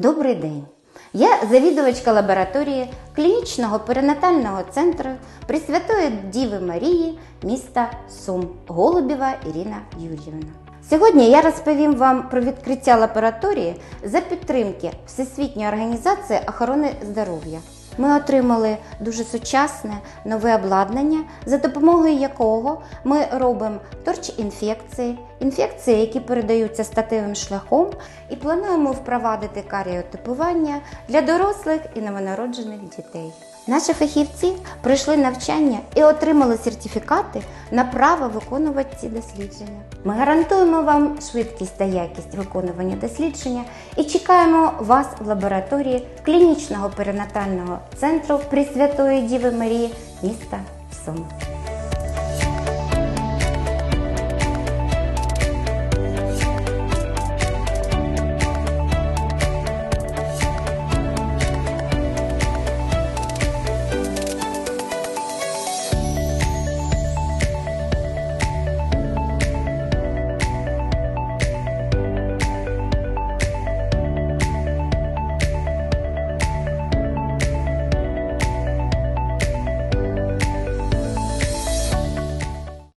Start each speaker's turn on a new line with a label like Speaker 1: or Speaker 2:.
Speaker 1: Добрий день! Я завідувачка лабораторії клінічного перинатального центру Пресвятої Діви Марії міста Сум Голубєва Ірина Юріївна. Сьогодні я розповім вам про відкриття лабораторії за підтримки Всесвітньої організації охорони здоров'я. Ми отримали дуже сучасне нове обладнання, за допомогою якого ми робимо торч-інфекції, інфекції, які передаються статевим шляхом, і плануємо впровадити каріотипування для дорослих і новонароджених дітей. Наші фахівці пройшли навчання і отримали сертифікати на право виконувати ці дослідження. Ми гарантуємо вам швидкість та якість виконування дослідження і чекаємо вас в лабораторії клінічного перинатального центру Пресвятої Діви Марії міста Сум.